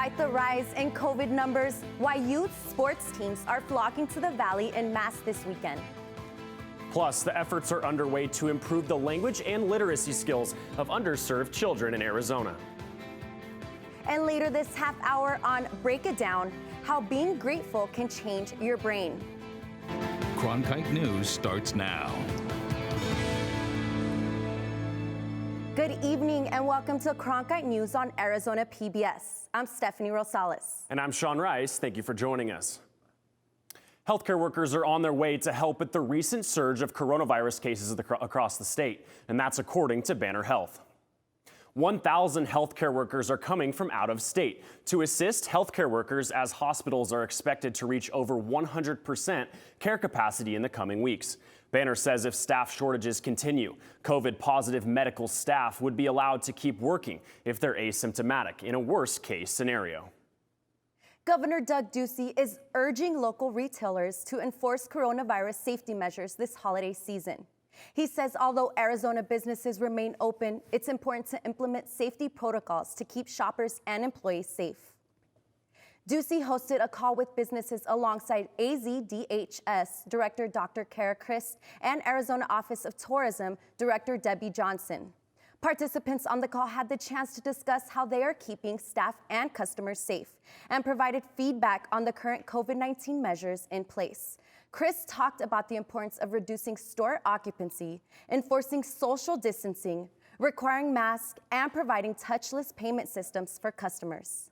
Despite the rise in COVID numbers, why youth sports teams are flocking to the Valley en masse this weekend. Plus, the efforts are underway to improve the language and literacy skills of underserved children in Arizona. And later this half hour on Break It Down, how being grateful can change your brain. Cronkite News starts now. Good evening and welcome to Cronkite News on Arizona PBS. I'm Stephanie Rosales. And I'm Sean Rice. Thank you for joining us. Healthcare workers are on their way to help with the recent surge of coronavirus cases across the state, and that's according to Banner Health. 1,000 healthcare workers are coming from out of state to assist healthcare workers as hospitals are expected to reach over 100% care capacity in the coming weeks. Banner says if staff shortages continue, COVID-positive medical staff would be allowed to keep working if they're asymptomatic in a worst-case scenario. Governor Doug Ducey is urging local retailers to enforce coronavirus safety measures this holiday season. He says although Arizona businesses remain open, it's important to implement safety protocols to keep shoppers and employees safe. Ducey hosted a call with businesses alongside AZDHS Director Dr. Kara Christ and Arizona Office of Tourism Director Debbie Johnson. Participants on the call had the chance to discuss how they are keeping staff and customers safe and provided feedback on the current COVID-19 measures in place. Chris talked about the importance of reducing store occupancy, enforcing social distancing, requiring masks, and providing touchless payment systems for customers.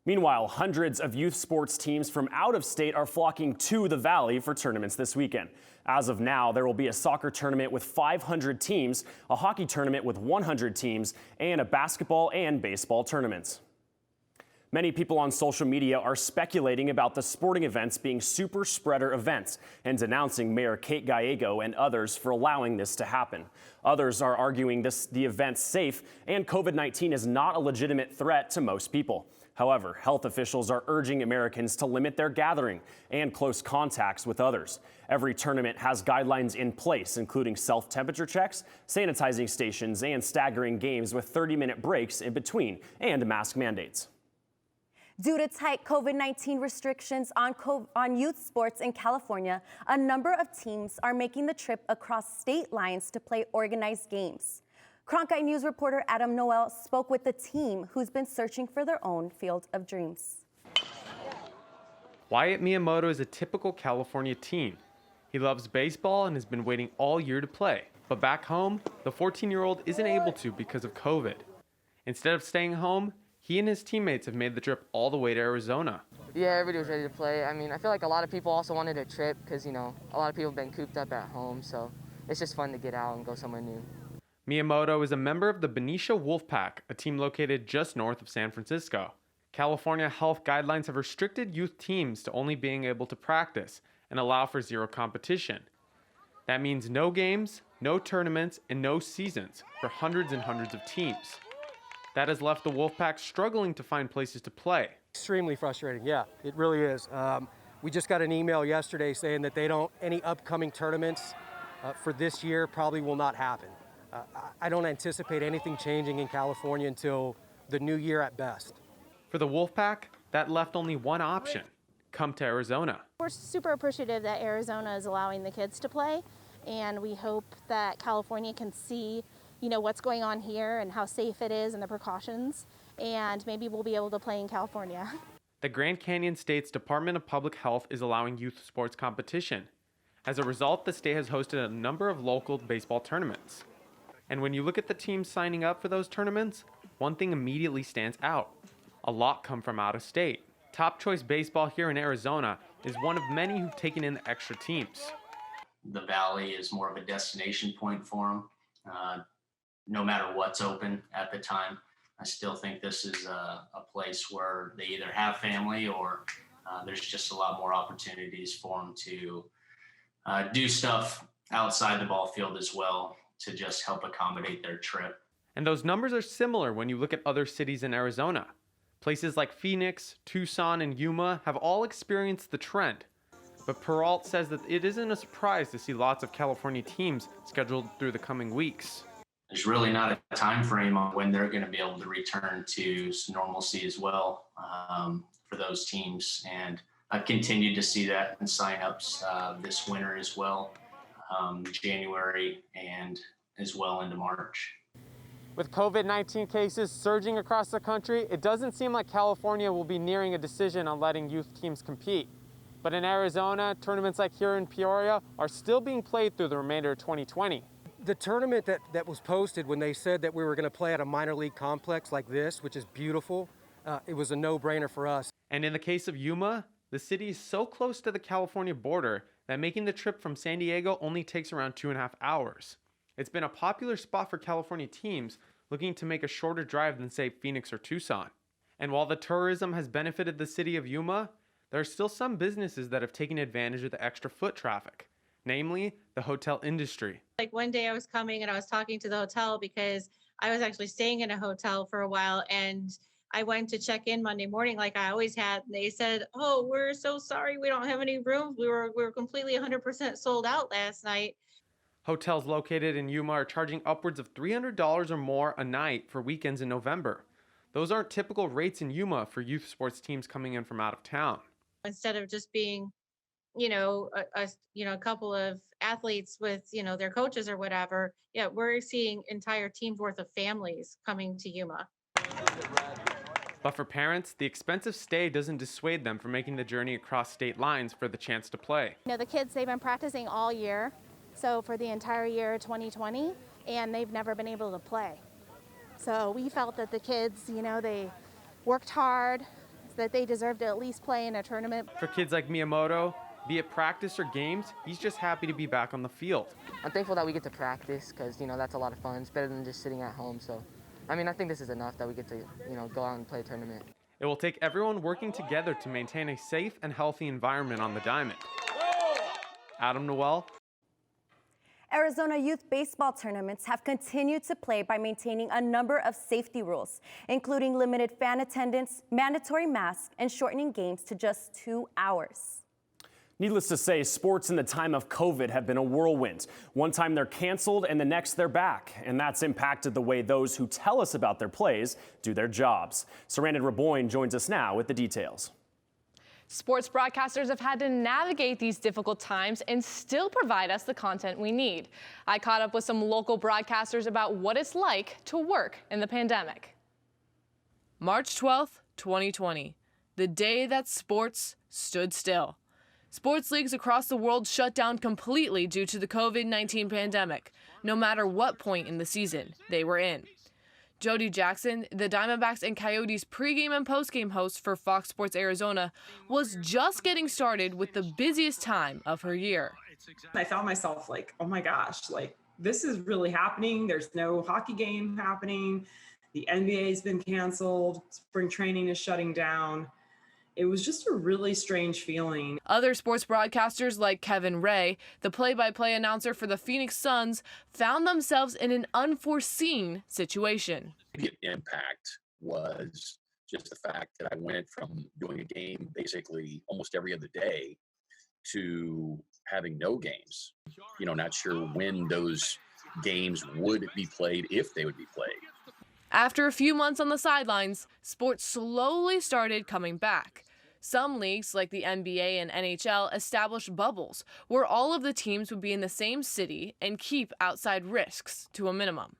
Meanwhile, hundreds of youth sports teams from out of state are flocking to the Valley for tournaments this weekend. As of now, there will be a soccer tournament with 500 teams, a hockey tournament with 100 teams, and a basketball and baseball tournaments. Many people on social media are speculating about the sporting events being super spreader events and denouncing Mayor Kate Gallego and others for allowing this to happen. Others are arguing the event's safe and COVID-19 is not a legitimate threat to most people. However, health officials are urging Americans to limit their gathering and close contacts with others. Every tournament has guidelines in place, including self-temperature checks, sanitizing stations, and staggering games with 30-minute breaks in between, and mask mandates. Due to tight COVID-19 restrictions on youth sports in California, a number of teams are making the trip across state lines to play organized games. Cronkite News reporter Adam Noel spoke with the team who's been searching for their own field of dreams. Wyatt Miyamoto is a typical California teen. He loves baseball and has been waiting all year to play. But back home, the 14-year-old isn't able to because of COVID. Instead of staying home, he and his teammates have made the trip all the way to Arizona. Yeah, everybody was ready to play. I mean, I feel like a lot of people also wanted a trip because, a lot of people have been cooped up at home. So it's just fun to get out and go somewhere new. Miyamoto is a member of the Benicia Wolfpack, a team located just north of San Francisco. California health guidelines have restricted youth teams to only being able to practice and allow for zero competition. That means no games, no tournaments, and no seasons for hundreds and hundreds of teams. That has left the Wolfpack struggling to find places to play. Extremely frustrating, yeah, it really is. We just got an email yesterday saying that any upcoming tournaments for this year probably will not happen. I don't anticipate anything changing in California until the new year at best. For the Wolfpack, that left only one option: come to Arizona. We're super appreciative that Arizona is allowing the kids to play, and we hope that California can see, what's going on here and how safe it is and the precautions, and maybe we'll be able to play in California. The Grand Canyon State's Department of Public Health is allowing youth sports competition. As a result, the state has hosted a number of local baseball tournaments. And when you look at the teams signing up for those tournaments, one thing immediately stands out. A lot come from out of state. Top Choice Baseball here in Arizona is one of many who've taken in the extra teams. The Valley is more of a destination point for them. No matter what's open at the time, I still think this is a place where they either have family or there's just a lot more opportunities for them to do stuff outside the ball field as well, to just help accommodate their trip. And those numbers are similar when you look at other cities in Arizona. Places like Phoenix, Tucson, and Yuma have all experienced the trend. But Peralt says that it isn't a surprise to see lots of California teams scheduled through the coming weeks. there's really not a time frame on when they're going to be able to return to normalcy as well for those teams. And I've continued to see that in signups this winter as well, January and as well into March. With COVID-19 cases surging across the country, it doesn't seem like California will be nearing a decision on letting youth teams compete. But in Arizona, tournaments like here in Peoria are still being played through the remainder of 2020. The tournament that was posted when they said that we were going to play at a minor league complex like this, which is beautiful, it was a no-brainer for us. And in the case of Yuma, the city is so close to the California border that making the trip from San Diego only takes around 2.5 hours. It's been a popular spot for California teams looking to make a shorter drive than, say, Phoenix or Tucson. And while the tourism has benefited the city of Yuma, there are still some businesses that have taken advantage of the extra foot traffic, namely the hotel industry. Like one day I was coming and I was talking to the hotel because I was actually staying in a hotel for a while, and I went to check in Monday morning like I always had. And they said, "Oh, we're so sorry, we don't have any rooms. We were completely 100% sold out last night." Hotels located in Yuma are charging upwards of $300 or more a night for weekends in November. Those aren't typical rates in Yuma for youth sports teams coming in from out of town. Instead of just being, a couple of athletes with, their coaches or whatever, yeah, we're seeing entire teams worth of families coming to Yuma. But for parents, the expensive stay doesn't dissuade them from making the journey across state lines for the chance to play. The kids, they've been practicing all year, so for the entire year 2020, and they've never been able to play. So we felt that the kids, they worked hard, that they deserved to at least play in a tournament. For kids like Miyamoto, be it practice or games, he's just happy to be back on the field. I'm thankful that we get to practice because, that's a lot of fun. It's better than just sitting at home. So, I think this is enough that we get to, go out and play a tournament. It will take everyone working together to maintain a safe and healthy environment on the diamond. Adam Noel. Arizona youth baseball tournaments have continued to play by maintaining a number of safety rules, including limited fan attendance, mandatory masks, and shortening games to just 2 hours. Needless to say, sports in the time of COVID have been a whirlwind. One time they're canceled and the next they're back. And that's impacted the way those who tell us about their plays do their jobs. Sarandon Raboyne joins us now with the details. Sports broadcasters have had to navigate these difficult times and still provide us the content we need. I caught up with some local broadcasters about what it's like to work in the pandemic. March 12th, 2020, the day that sports stood still. Sports leagues across the world shut down completely due to the COVID-19 pandemic, no matter what point in the season they were in. Jody Jackson, the Diamondbacks and Coyotes pregame and postgame host for Fox Sports Arizona, was just getting started with the busiest time of her year. I found myself like, oh my gosh, like this is really happening. There's no hockey game happening. The NBA has been canceled. Spring training is shutting down. It was just a really strange feeling. Other sports broadcasters like Kevin Ray, the play-by-play announcer for the Phoenix Suns, found themselves in an unforeseen situation. The impact was just the fact that I went from doing a game basically almost every other day to having no games. Not sure when those games would be played, if they would be played. After a few months on the sidelines, sports slowly started coming back. Some leagues, like the NBA and NHL, established bubbles where all of the teams would be in the same city and keep outside risks to a minimum.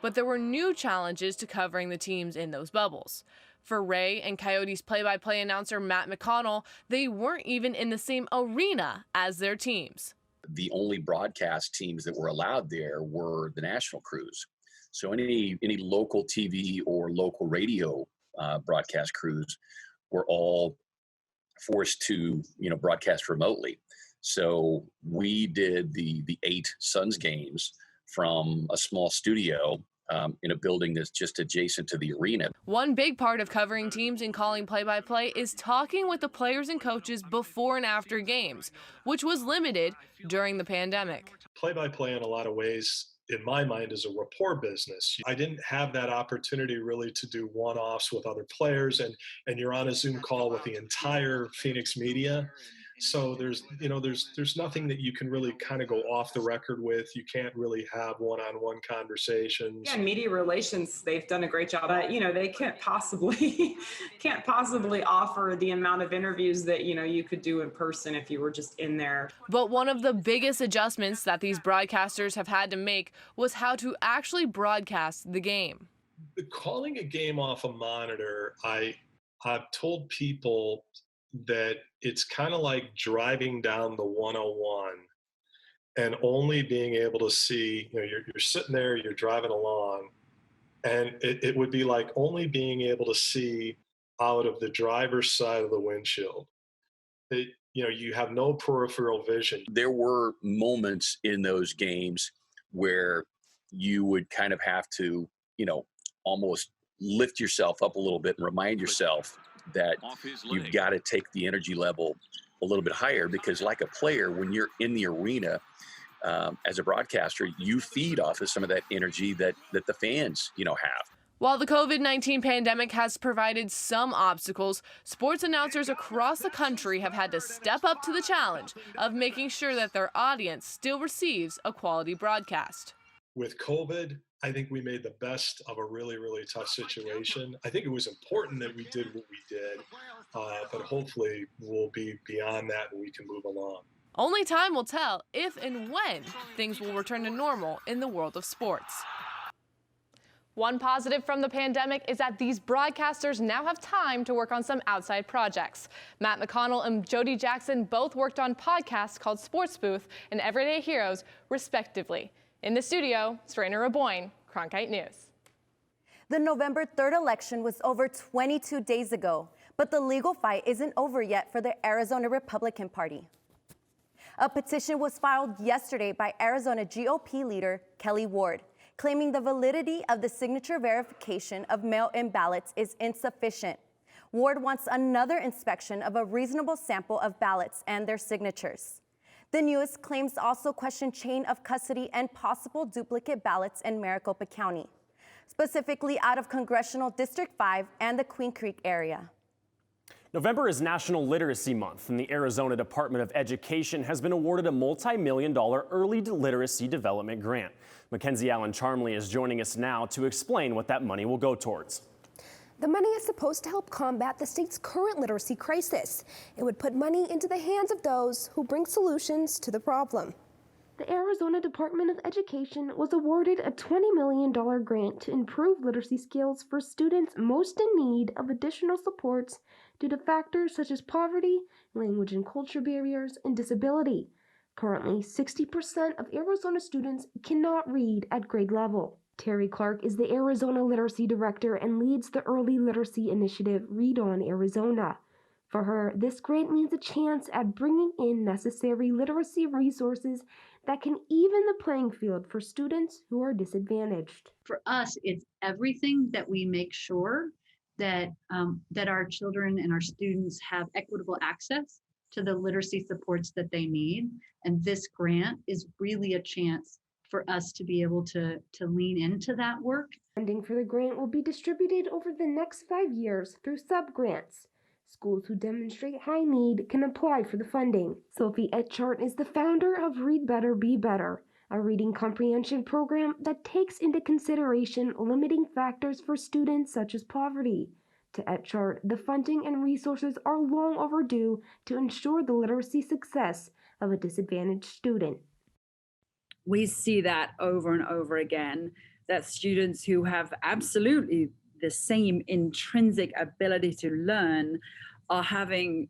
But there were new challenges to covering the teams in those bubbles. For Ray and Coyotes play-by-play announcer Matt McConnell, they weren't even in the same arena as their teams. The only broadcast teams that were allowed there were the national crews. So any local TV or local radio broadcast crews were all forced to broadcast remotely. So we did the 8 Suns games from a small studio in a building that's just adjacent to the arena. One big part of covering teams and calling play-by-play is talking with the players and coaches before and after games, which was limited during the pandemic. Play-by-play in a lot of ways, in my mind, is a rapport business. I didn't have that opportunity really to do one-offs with other players, and you're on a Zoom call with the entire Phoenix media. So there's nothing that you can really kind of go off the record with. You can't really have one-on-one conversations. Yeah, and media relations, they've done a great job. But they can't possibly can't possibly offer the amount of interviews that you could do in person if you were just in there. But one of the biggest adjustments that these broadcasters have had to make was how to actually broadcast the game. Calling a game off a monitor, I've told people that it's kind of like driving down the 101 and only being able to see, you're sitting there, you're driving along, and it would be like only being able to see out of the driver's side of the windshield. You have no peripheral vision. There were moments in those games where you would kind of have to, almost lift yourself up a little bit and remind yourself that you've got to take the energy level a little bit higher, because like a player, when you're in the arena, as a broadcaster, you feed off of some of that energy that the fans, have. While the COVID-19 pandemic has provided some obstacles, sports announcers across the country have had to step up to the challenge of making sure that their audience still receives a quality broadcast. With COVID, I think we made the best of a really, really tough situation. I think it was important that we did what we did, but hopefully we'll be beyond that and we can move along. Only time will tell if and when things will return to normal in the world of sports. One positive from the pandemic is that these broadcasters now have time to work on some outside projects. Matt McConnell and Jody Jackson both worked on podcasts called Sports Booth and Everyday Heroes, respectively. In the studio, Strainer Raboyne, Cronkite News. The November 3rd election was over 22 days ago, but the legal fight isn't over yet for the Arizona Republican Party. A petition was filed yesterday by Arizona GOP leader Kelly Ward, claiming the validity of the signature verification of mail-in ballots is insufficient. Ward wants another inspection of a reasonable sample of ballots and their signatures. The newest claims also question chain of custody and possible duplicate ballots in Maricopa County, specifically out of Congressional District 5 and the Queen Creek area. November is National Literacy Month, and the Arizona Department of Education has been awarded a multi-million-dollar early literacy development grant. Mackenzie Allen Charmley is joining us now to explain what that money will go towards. The money is supposed to help combat the state's current literacy crisis. It would put money into the hands of those who bring solutions to the problem. The Arizona Department of Education was awarded a $20 million grant to improve literacy skills for students most in need of additional supports due to factors such as poverty, language and culture barriers, and disability. Currently, 60% of Arizona students cannot read at grade level. Terry Clark is the Arizona Literacy Director and leads the Early Literacy Initiative Read On Arizona. For her, this grant means a chance at bringing in necessary literacy resources that can even the playing field for students who are disadvantaged. For us, it's everything that we make sure that our children and our students have equitable access to the literacy supports that they need. And this grant is really a chance for us to be able to lean into that work. Funding for the grant will be distributed over the next 5 years through sub-grants. Schools who demonstrate high need can apply for the funding. Sophie Etchart is the founder of Read Better, Be Better, a reading comprehension program that takes into consideration limiting factors for students such as poverty. To Etchart, the funding and resources are long overdue to ensure the literacy success of a disadvantaged student. We see that over and over again, that students who have absolutely the same intrinsic ability to learn are having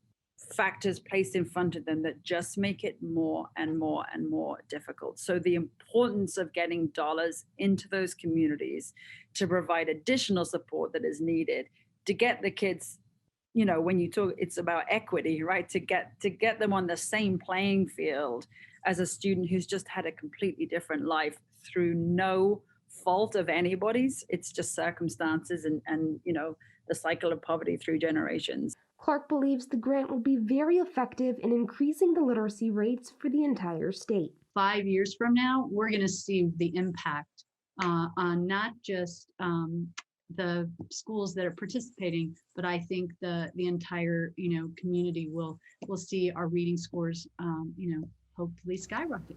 factors placed in front of them that just make it more and more and more difficult. So the importance of getting dollars into those communities to provide additional support that is needed to get the kids, when you talk, it's about equity, right? To get them on the same playing field as a student who's just had a completely different life through no fault of anybody's. It's just circumstances and the cycle of poverty through generations. Clark believes the grant will be very effective in increasing the literacy rates for the entire state. 5 years from now, we're going to see the impact on not just the schools that are participating, but I think the entire community will see our reading scores hopefully skyrocket.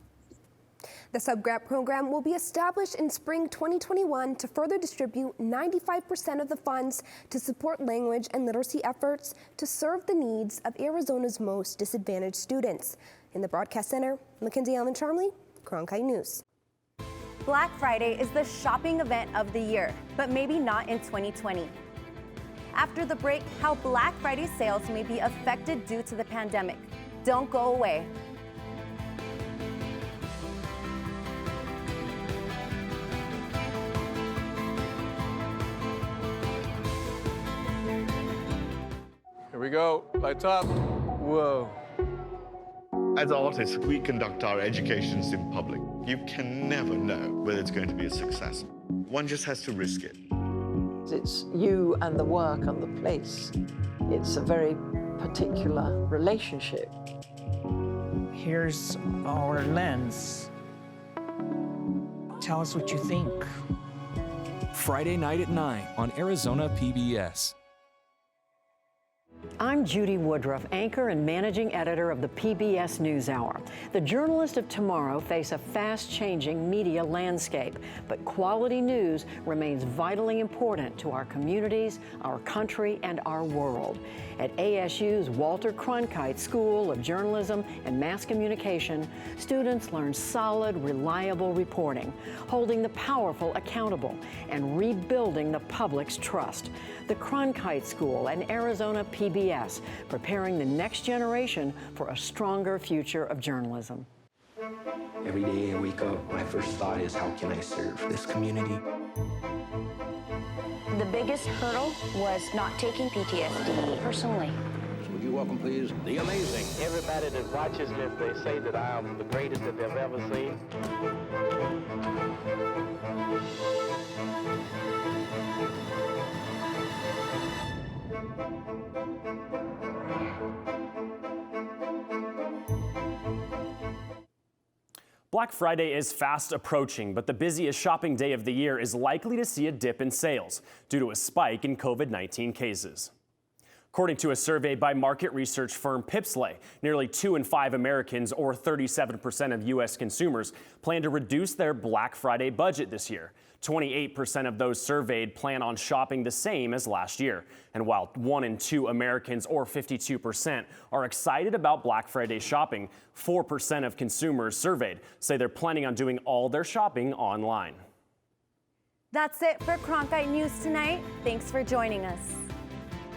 The sub-grant program will be established in spring 2021 to further distribute 95% of the funds to support language and literacy efforts to serve the needs of Arizona's most disadvantaged students. In the Broadcast Center, Mackenzie Allen-Charmley, Cronkite News. Black Friday is the shopping event of the year, but maybe not in 2020. After the break, how Black Friday sales may be affected due to the pandemic. Don't go away. Here we go, lights up. Whoa. As artists, we conduct our educations in public. You can never know whether it's going to be a success. One just has to risk it. It's you and the work and the place. It's a very particular relationship. Here's our lens. Tell us what you think. Friday night at 9 on Arizona PBS. I'm Judy Woodruff, anchor and managing editor of the PBS NewsHour. The journalists of tomorrow face a fast-changing media landscape, but quality news remains vitally important to our communities, our country, and our world. At ASU's Walter Cronkite School of Journalism and Mass Communication, students learn solid, reliable reporting, holding the powerful accountable, and rebuilding the public's trust. The Cronkite School and Arizona PBS, preparing the next generation for a stronger future of journalism. Every day I wake up, my first thought is, how can I serve this community? The biggest hurdle was not taking PTSD personally. Would you welcome, please, the amazing. Everybody that watches this, they say that I am the greatest that they've ever seen. Black Friday is fast approaching, but the busiest shopping day of the year is likely to see a dip in sales due to a spike in COVID-19 cases. According to a survey by market research firm Pipsley, nearly 2 in 5 Americans, or 37% of U.S. consumers, plan to reduce their Black Friday budget this year. 28% of those surveyed plan on shopping the same as last year. And while 1 in 2 Americans, or 52%, are excited about Black Friday shopping, 4% of consumers surveyed say they're planning on doing all their shopping online. That's it for Cronkite News tonight. Thanks for joining us.